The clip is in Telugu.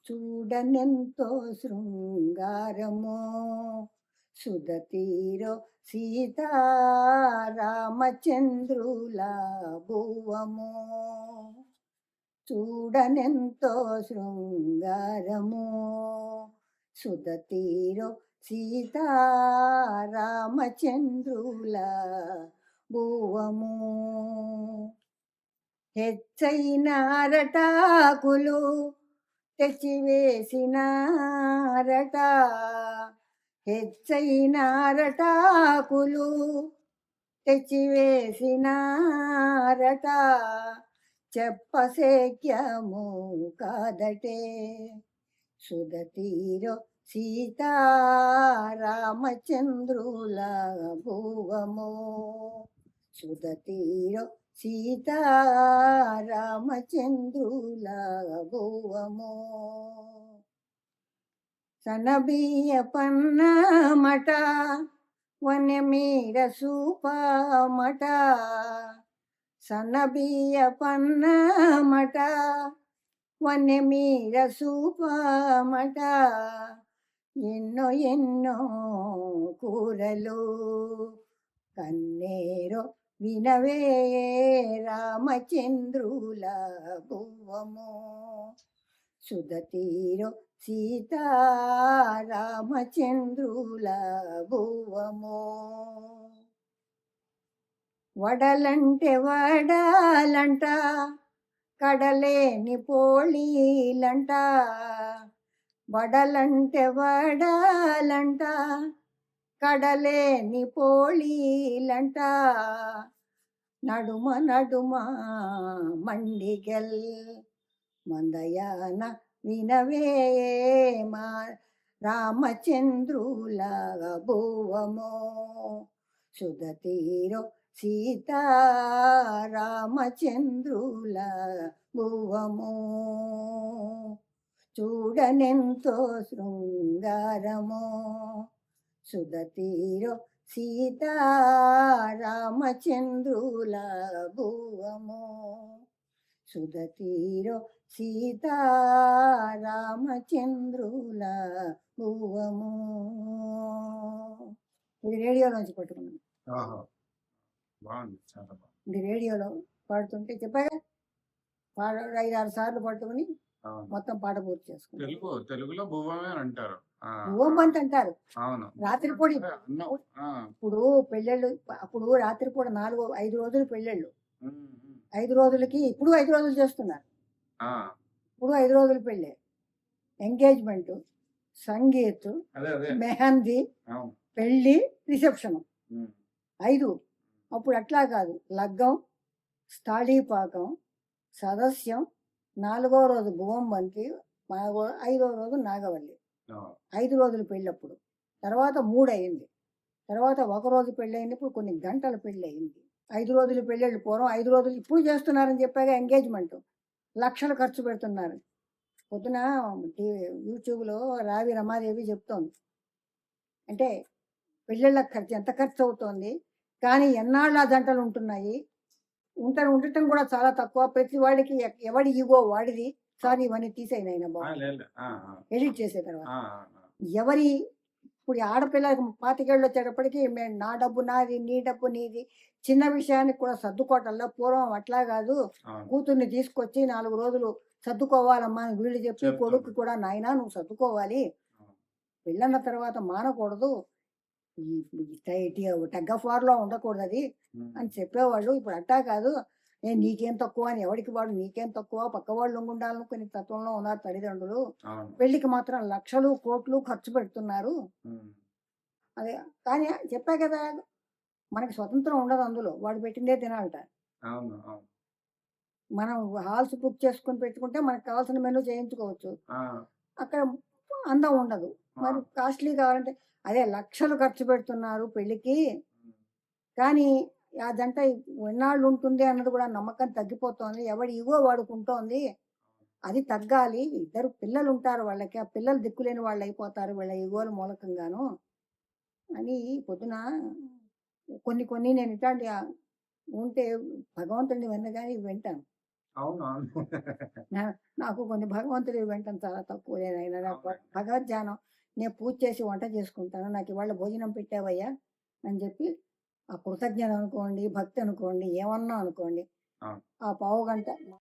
చూడనెంతో శృంగారమో సుధతీరో సీతారామచంద్రుల భువమో. చూడనెంతో శృంగారమో సుధతీరో సీతారామచంద్రుల భువము. హెచ్చైన అరటాకులు తెచ్చివేసినారట, హెచ్చైన అరటాకులు తెచ్చివేసినారట, చెప్పశక్యము కాదటే. సుధతీరో సీతారామచంద్రుల భువము. సుధతీరో సీతారామచంద్రుల భువము. సనబియ్య పన్నమట వనమీర సూపమట, సనబియ్య పన్నమట వనమీర సూపమట, ఎన్నో ఎన్నో కూరలు కన్నేరో వినవే రామచంద్రుల భువము. సుధతీరో సీతారామచంద్రుల భువము. వడలంటే వడాలంట కడలేని పోళీలంట, వడలంటే వడాలంట కడలేని పోళీలంట, నడుమ నడుమ మండిగల్ మందయాన వినవే మా రామచంద్రుల భువము. సుధతీరో సీతారామచంద్రుల భువము. చూడనెంతో శృంగారమో సుధతీరో సీతారామచంద్రుల భువము. సుధతీరో సీతారామచంద్రుల భువము. ఇది రేడియోలోంచి పట్టుకున్నాను. ఇది రేడియోలో పాడుతుంటే చెప్పాగా, 5-6 సార్లు పట్టుకుని మొత్తం పాట పూర్తి చేసుకుంటారు. తెలుగులో భువమే అంటారు, భువం అంత అంటారు. రాత్రిపూట ఇప్పుడు పెళ్ళిళ్ళు, అప్పుడు రాత్రిపూట 4-5 రోజులు పెళ్ళిళ్ళు, 5 రోజులకి ఇప్పుడు 5 రోజులు చేస్తున్నారు. ఇప్పుడు 5 రోజులు పెళ్ళి, ఎంగేజ్మెంట్, సంగీత్, మెహందీ, పెళ్ళి, రిసెప్షన్ 5. అప్పుడు అట్లా కాదు, లగ్గం, స్థాళీపాకం, సదస్యం, 4వ రోజు భువం బంతి, 5వ రోజు నాగవల్లి. 5 రోజులు పెళ్ళప్పుడు. తర్వాత 3 అయింది, తర్వాత 1 రోజు పెళ్ళి అయింది, ఇప్పుడు కొన్ని గంటల పెళ్ళి అయింది. 5 రోజులు పెళ్ళిళ్ళు పూర్వం 5 రోజులు ఇప్పుడు చేస్తున్నారని చెప్పాక ఎంగేజ్మెంట్ లక్షలు ఖర్చు పెడుతున్నారు. పొద్దున యూట్యూబ్లో రావి రమాదేవి చెప్తోంది, అంటే పెళ్ళిళ్ళ ఖర్చు ఎంత ఖర్చు అవుతోంది, కానీ ఎన్నాళ్ళు ఆ జంటలు ఉంటున్నాయి, ఉండటం కూడా చాలా తక్కువ. ప్రతి వాడికి ఎవడి ఈగో వాడిది. సార్ ఇవన్నీ తీసేయనైనా బాగుంది ఎడిట్ చేసే తర్వాత. ఎవరి ఇప్పుడు ఆడపిల్లలకి 25 ఏళ్ళు వచ్చేటప్పటికి నా డబ్బు నాది, నీ డబ్బు నీది, చిన్న విషయానికి కూడా సర్దుకోవటంలో. పూర్వం అట్లా కాదు, కూతుర్ని తీసుకొచ్చి 4 రోజులు సర్దుకోవాలమ్మా అని వీళ్ళు చెప్పి, కొడుకు కూడా నాయనా నువ్వు సర్దుకోవాలి, పెళ్ళన్న తర్వాత మానకూడదు, టగ్ ఆఫ్ వార్లో ఉండకూడదు అది అని చెప్పేవాళ్ళు. ఇప్పుడు అట్టా కాదు, నేను నీకేం తక్కువ అని ఎవరికి వాడు నీకేం తక్కువ, పక్క వాళ్ళు ఉండాలనుకునే తత్వంలో ఉన్నారు తల్లిదండ్రులు. పెళ్లికి మాత్రం లక్షలు కోట్లు ఖర్చు పెడుతున్నారు. అదే కానీ చెప్పా కదా, మనకి స్వతంత్రం ఉండదు అందులో, వాడు పెట్టిందే తినాలట. మనం హాల్స్ బుక్ చేసుకుని పెట్టుకుంటే మనకు కావాల్సిన మెనూ చేయించుకోవచ్చు, అక్కడ అందం ఉండదు. మరి కాస్ట్లీ కావాలంటే అదే లక్షలు ఖర్చు పెడుతున్నారు పెళ్ళికి. కానీ ఆ జంట ఎన్నాళ్ళు ఉంటుంది అన్నది కూడా నమ్మకం తగ్గిపోతుంది, ఎవడి ఇగో వాడుకుంటోంది. అది తగ్గాలి. 2 పిల్లలు ఉంటారు వాళ్ళకి, ఆ పిల్లలు దిక్కులేని వాళ్ళు అయిపోతారు వీళ్ళ ఇగోల మూలకంగాను అని పొద్దున కొన్ని నేను ఇట్లాంటి ఉంటే భగవంతుడిని వినగానే వింటాను. అవును. అవును. నాకు కొన్ని భగవంతుడి వింటాం చాలా తక్కువ నేనైనా అవునండి. భగవద్ ధ్యానం నేను పూజ చేసి వంట చేసుకుంటాను. నాకు ఇవాళ భోజనం పెట్టావయ్యా అని చెప్పి ఆ కృతజ్ఞత అనుకోండి, భక్తి అనుకోండి, ఏమన్నా అనుకోండి. అవును. ఆ పావుగంట